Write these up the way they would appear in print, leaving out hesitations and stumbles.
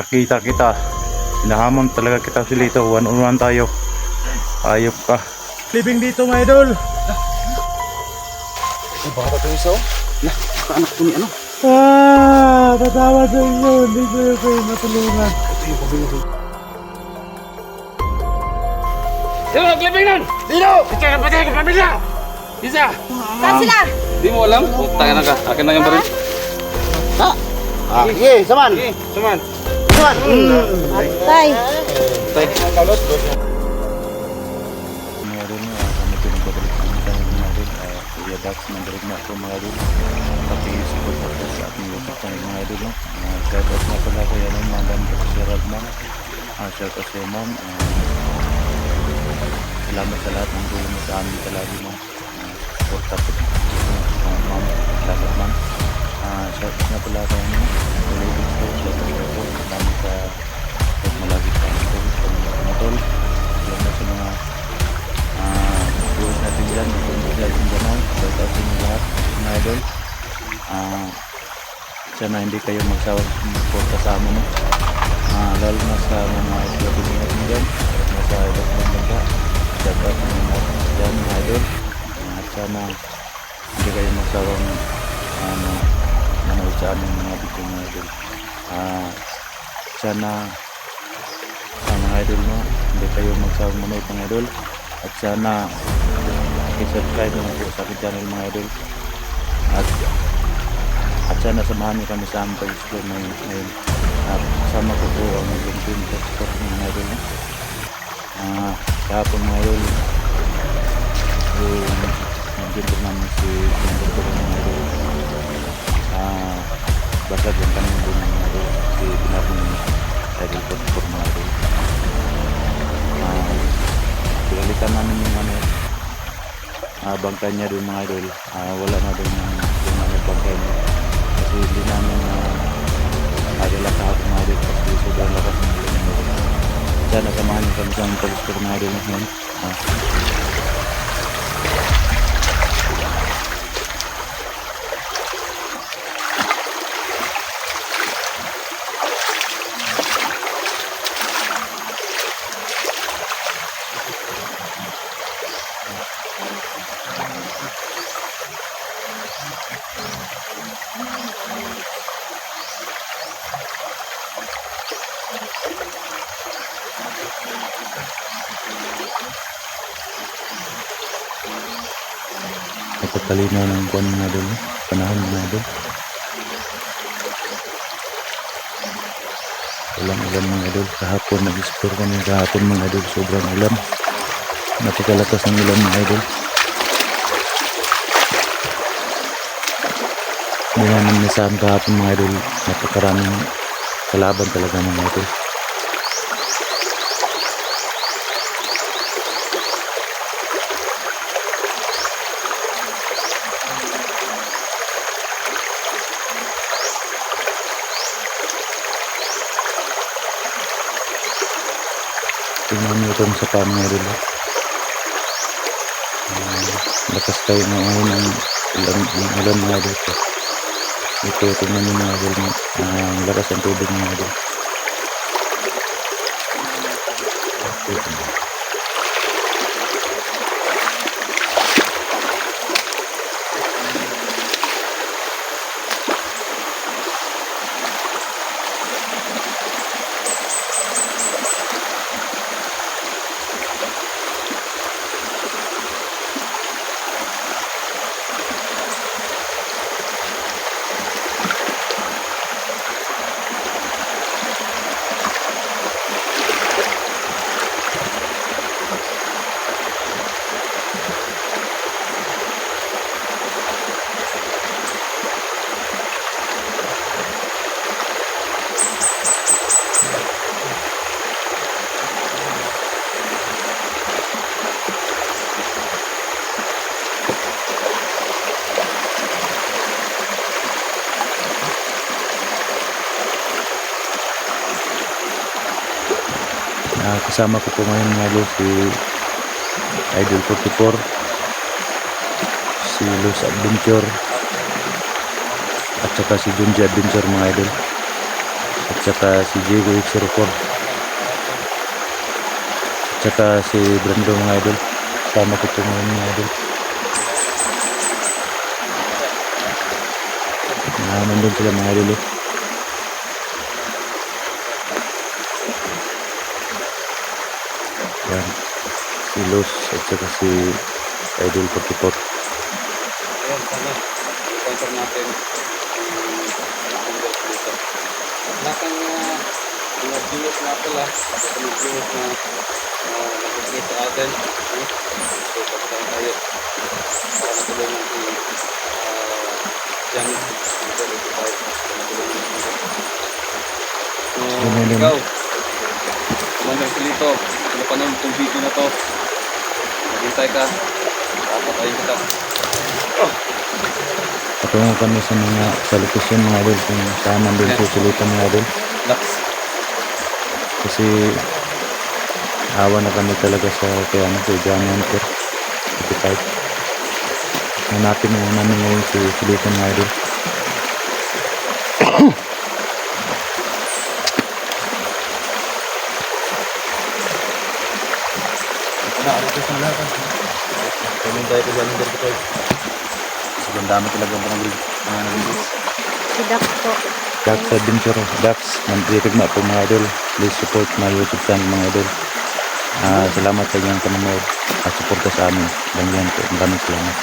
Nakita kita. Hinahamon talaga kita si Lito. One on one tayo. Ayop ka. Living dito mga idol. Ay, baka ito isa oh. Lah, kaanak ko ni ano? Tatawa sa inyo. Hindi ko yung kayo matulungan. Ito yung pabili. Sino naglibing nun? Dino! Ikaw ang patay ng pamilya! Isa! Saan sila? Di mo alam? Putang na ka. Akin na yung baril. Ha? Ah, sige, saman! Sige, suman. Saman! Tay. Tay. Mga idol mo, kami pinagbabalik namin kami mga idol. Kuya Dax, nandalik na ako mga idol. Pati-support ako sa ating YouTube channel mga idol. Shout out na pala kaya ng Madam Professor Radman. Shout out sa ma'am. Salamat sa lahat ng tulong mo sa amin palagi mo. Support up ma'am. Salamat ma'am. Shout out na pala kaya mo. Ladies ko, shout out sa po. Salamat sa support mo lagi sa amin tol. Sa mga tol. Salamat sa mga viewers natin dyan. Ito mo dyan sa Danau. Shout out sa inyo lahat mga idol. Sana hindi kayo magsawag mag-support sa amin. Lalo na sa mga islabing natin dyan. Nasa ibang bansa. Shout out sa mga dyan mga idol. At sana hindi kayo magsawang manood sa aming mga video mga idol. Sana mga idol mo hindi kayo magsawang manood mga idol. At sana i-subscribe naman po sa aking channel mga idol. At sana samahan niyo kami sa aming pag-explore ngayon. At kasama ko po ang LinkedIn Passport mga idol. Kahapon mga idol nandito po namin si Pinagdito mga idol. Basag yung kami doon mga idol. Si Pinagdito Idol Passport mga idol. Pinalitan namin yung bangkay niya doon mga idol. Wala na doon yung bangkay niya. Kasi hindi namin nadala sa ating mga idol. Kasi sobrang lakas ng idol mga idol. Sana samahan niyo kami sa aming pag-explore mga idol ngayon. Napakalinaw ng buwan mga idol. Panahon mga idol. Walang ulan mga idol. Kahapon nag-explore kami kahapon mga idol. Sobrang ulan. Napakalakas ng ulan mga idol. Hindi namin nasaan kahapon mga idol. Napakaraming kalaban talaga mga idol. Tingnan nyo itong sa mga idol. Lakas tayo ngayon ang ulan mga idol. Ito tingnan nyo mga idol. Lakas ang tubig mga idol. Kasama ko po ngayon mga idol si Idol 44, si Luz Adventure at saka si Junji Adventure mga idol. At saka si Diego X04. At saka si Brando mga idol. Sama ko ito ngayon mga idol. Nandun sila mga idol. Yan. Si Los at saka si Idol 44. Ayan, sana. I-counter natin. Lahat ng mga viewers na pala, at mga viewers na nag-click sa atin. So, pagkain tayo. Para matulungan si Jan. So, ikaw, Commander Pilito, napanood itong video na to. Maghintay ka. Papatayin kita. Patungo kami sa mga sa location mga idol kung saan nandun po silitan mga idol. Lax. Kasi awa na kami talaga sa kaya ano kay John Hunter 55. Hanapin na namin ngayon si silitan mga idol. Kami tayo ko John Hunter 55. Sobrang dami talaga mga nag-release. Si Dax po. Dax Adventure, Dax, nandiritigma po mga idol. Please support my YouTube channel mga idol. Salamat sa inyong panonood at suporta sa amin. Ganyan po, maraming salamat.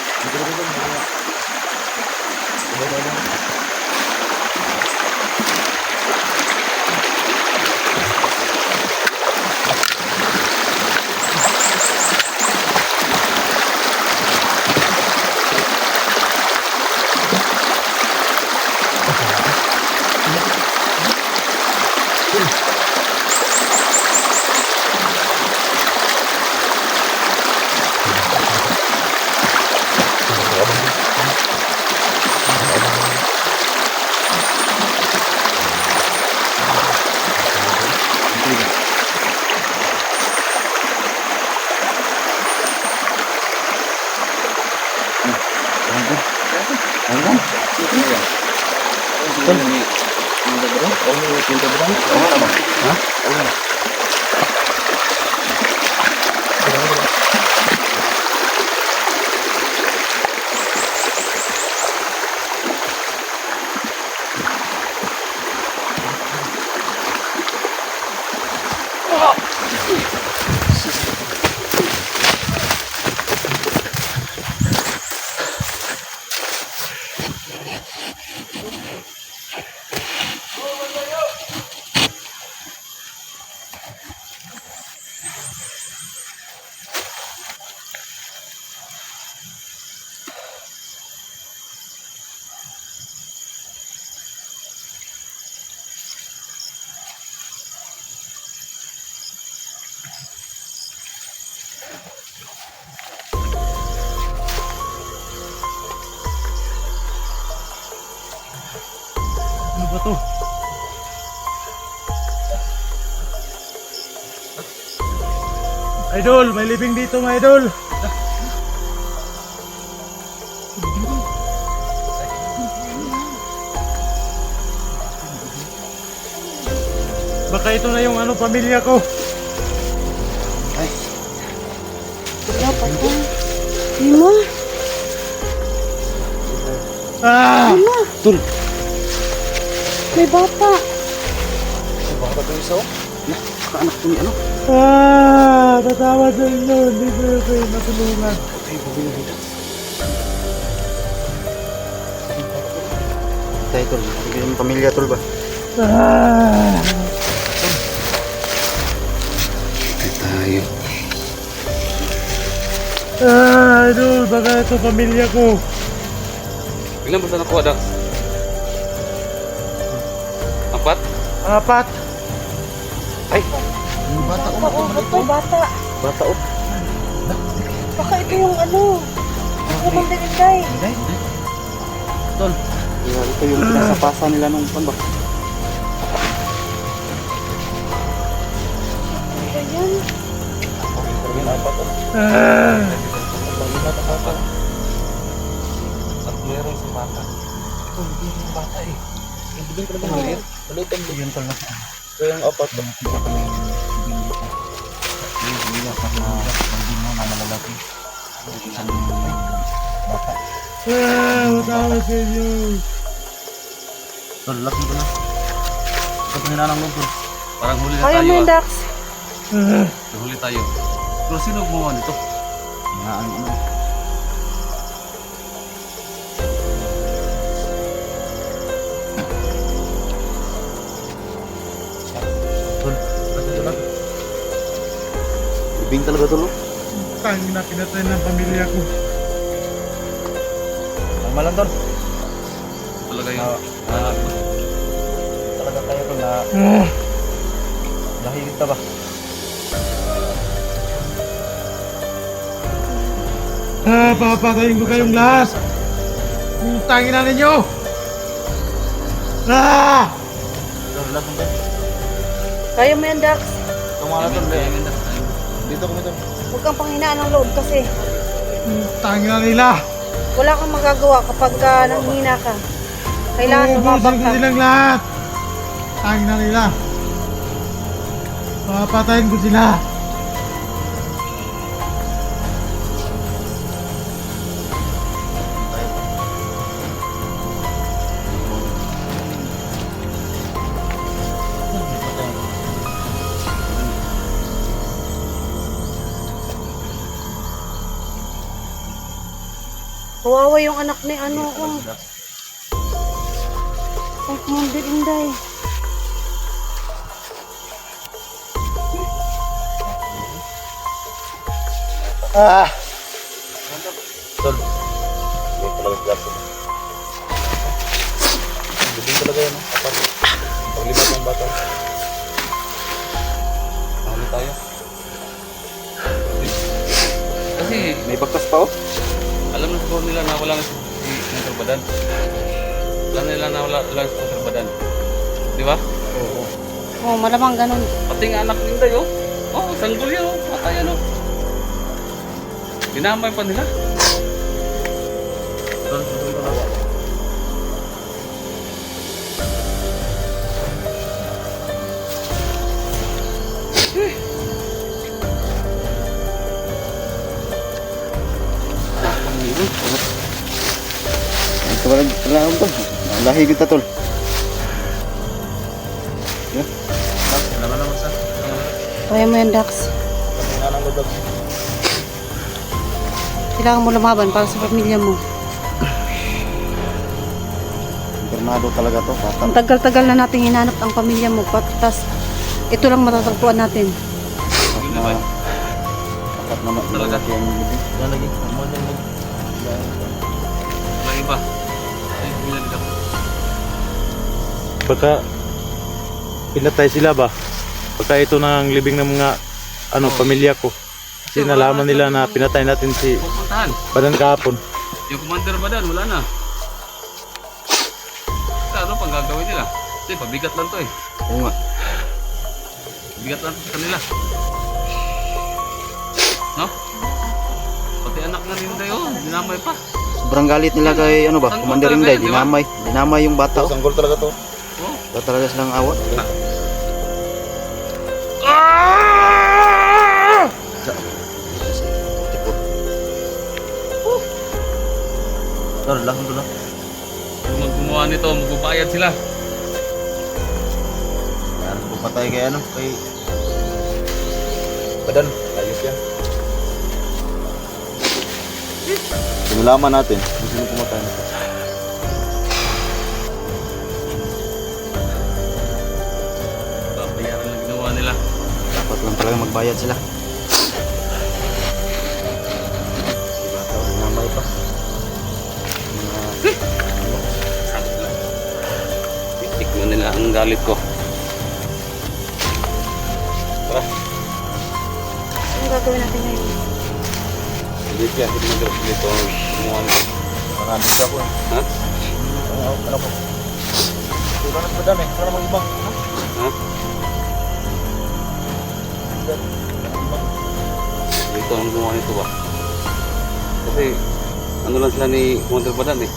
Ano ba to? Idol, may living dito mga idol. Baka ito na yung ano pamilya ko. Wala pa po. Lima. Lima. Tul. May bata. Baka ito isa oh. Nah, kaanak ko ni ano? Tatawad sa inyo, hindi ko kayo matulungan. Okay, pabili dito. Tayo tol, pabili ng pamilya tol ba? Tayo. Idol, baka ito pamilya ko. Ilan ba ito nakuha, Dax? 4? 4. Ay! Yung bata ko Oo, ito, bata. Bata oh. Baka ito yung ano. Ako kong dinigay. Tol. Ito yung pinasapasa nila nung pan ba? Ayan. At meron si bata. Ito, hindi yung bata eh. Yung bigyan ko naman maliit. Ulitin mo. Yun pala. So yung apat ba? Nakita ko yung bibing dito. Yung bibing at bibing mo na malalaki. Isang bata. Matawad sa inyo. Tol, laki ko na. Ito pa hinanang mo, tol. Parang huli na Kaya mo tayo yun, Dax. Huli tayo. Pero sino gumawa nito? Hinaan mo na. Tol, laki ko na. Bibing talaga, tol. Tangin na pinatay ng pamilya ko. Tama lang, tol. Talaga yun. Talaga tayo, tol, na dahil kita ba? Papatayin ko kayong lahat. Tangin na ninyo. Tol, laki ko. Kaya mo yan, Dax. Tumala, tol. Kaya ganda. Dito kami, tol. Huwag kang panghinaan ng loob kasi Tangin na nila. wala kang magagawa kapag nanghina ka. Kailangan lumabang Ubusin ko ka. silang lahat. Tangin na nila. Papatayin ko sila. Kawawa yung anak ni ano ko. Ay, Commander Inday. Tol. Hindi talaga gaso. Hindi talaga yun. Apat. Paglima ng bata. Huli tayo. Kasi May bagkas pa, oh. alam na siguro nila na wala na si kontrabadan. Alam nila na wala na si kontrabadan. Di ba? Oh, malamang ganun. Pati nga anak nila yun. Oh, sanggol yun. Patay ano. Dinamay pa nila. Tol, tuloy ko na. Ito wala akong tol. Lahi kita, tol. Yeah. Naman naman sa. Kaya mo yan, Dax. Nanang lubag. Kailangan mo lumaban para sa pamilya mo. Internado talaga to. Bata. Ang tagal-tagal na natin hinanap ang pamilya mo. Tapos, ito lang matatagpuan natin. Yun na ba? Apat na malalaki ang libing. Yan lagi. Mo din mo. Wala iba. Ay, hindi nila. Baka pinatay sila ba? Baka ito na ang libing ng mga pamilya ko. Kasi nalaman nila na pinatay natin si Pupuntahan. Badan kahapon. Yung commander ba dan? Wala na. Ano pang gagawin nila? Kasi pabigat lang to eh. Oo nga. Bigat lang to sa kanila. No? Pati anak nga ninda yun. Dinamay pa. Sobrang galit nila kay ano ba? Sanggol Commander talaga Inday. yun, di ba? Dinamay. Dinamay yung bata. Oh. Sanggol talaga to. Oh. Wala talaga silang awa. Tol, lang dulu. Kung gumawa nito, magbabayad sila. Yan, pupatay kay ano? Kay Badan, ayos yan. Sinulaman natin kung sino pumatay nito. Babayaran lang ginawa nila. dapat lang talaga magbayad sila. Diba? Dinamay pa. Tikman nila ang galit ko. Tara. Anong gagawin natin ngayon? Dito yan. Hindi mag dito. Gumawa nito. Marami siya po. Ha? Ano po? Ito na madami. Para mag-ibang. Ha? Dito ang gumawa nito ba? Kasi ano lang sila ni Commander Badan eh.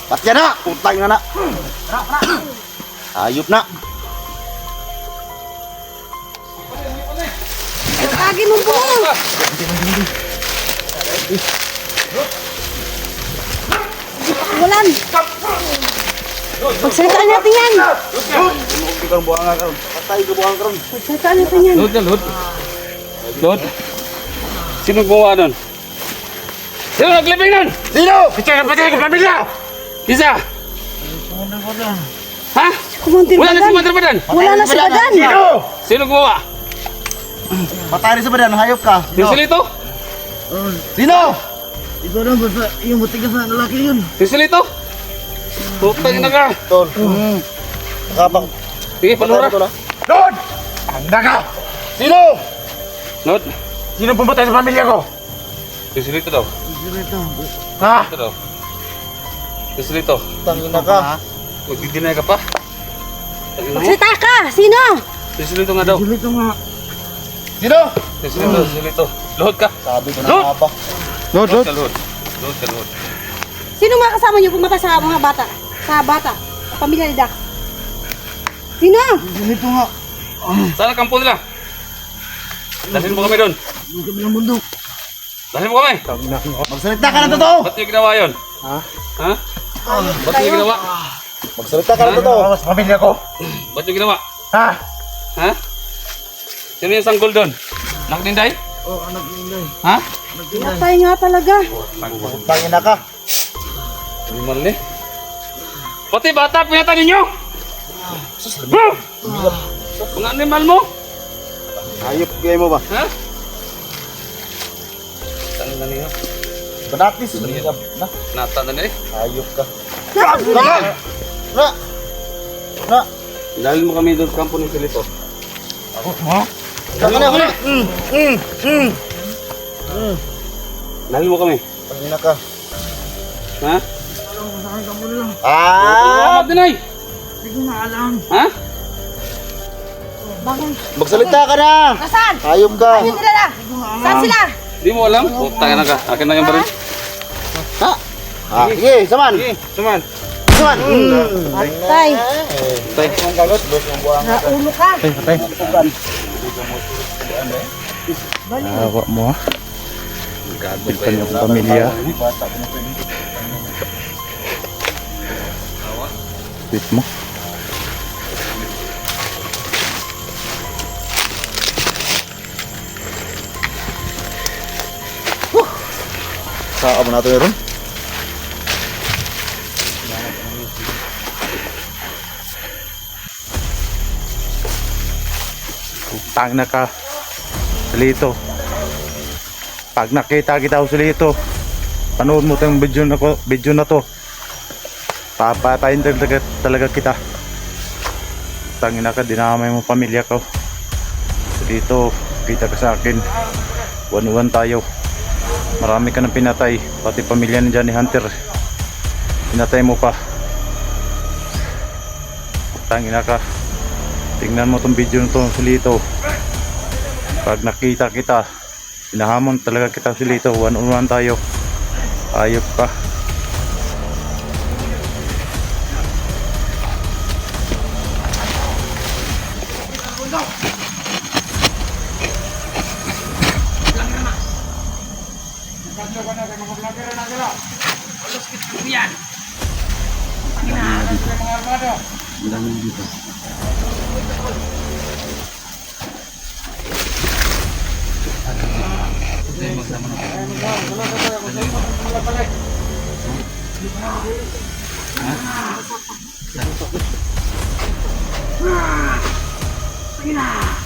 Patya na! Utang na na! Ayop na! Lagi mong buo. Wulan. Pagsalitaan natin yan. Hindi ka buwangan karon. Patay ka buwangan karon. Pagsalitaan natin yan. Lord. Sino gumawa nun? Sino naglibing nun? Sino? Patay ko pamilya! Isa! Ha? Kumantin Wala na si badan. Commander Badan! Wala na si badan. Sino gumawa? Patay rin sa badan. Hayop ka. Yung silito? Sino? Ikaw na basta yung matigas na lalaki yun. Yung silito? Putang na ka! Tol. Nakapang. Sige, panura. Lord! Handa ka! Sino? Lord, Sino pumatay sa pamilya ko? yung silito daw. Ha? Ito daw. Yung silito. Tangin na ka. Magdidinay ka pa? Tangina mo? Magsalita ka. Sino? Yung silito nga daw. Dito nga. Sino? Yung silito. Luhod ka. Sabi ko na Lord! nga ba. Luhod ka, luhod. Luhod ka, luhod. Sino mga kasama niyo pumatay sa mga bata? Sa bata? Sa pamilya ni Dax? Sino? Dito nga. Saan ang kampo nila? Dalhin mo kami doon. Yung kabilang bundok. Dalhin mo kami. Magsalita ka ng totoo. Ba't niyo ginawa yun? Ha? Ha? Ba't niyo ginawa? Magsalita ka ng totoo. Sa pamilya ko. Ba't niyo ginawa? Ha? Ha? Sino yung sanggol doon? Nakninday? Oh, anak ni Inday. Ha? Pinatay nga talaga. Tangin na ka. Animal ni. Pati bata pinatay ninyo! Mga animal mo? Hayop kayo mo ba? Ha? Tanong na niya. Banatis. Na. Nata na niya eh. Hayop ka. Na. Na. Dahil mo kami doon sa kampo ng Silito. Tangin na ka. Dahil mo kami. Tangin na ka. Ha? Ah! Magdinay! Hindi ko na alam. Ha? Bakit? Magsalita ka na. Nasaan? Hayop ka. Saan sila na? Saan sila? Di mo alam? Putang na ka. Akin na yung baril. Ha? Ah, sige, saman. Suman. Saman. Patay. Tay. Naulo ka. Awa mo ha. Pilpan yung pamilya. Sweet mo. Saan mo natin meron? Tang na ka. Salito. Pag nakita kita ko salito, panood mo itong video na to. Papatayin talaga kita. Tangina ka, dinamay mo pamilya ko. Dito, kita ka sa akin. One-one tayo. Marami ka nang pinatay. Pati pamilya ni Johnny Hunter. Pinatay mo pa. Tangina ka. Tingnan mo tong video na to, Silito. Pag nakita kita, hinahamon talaga kita, Silito. One-on-one tayo. Ayop ka. Ang dami dito. Sige na.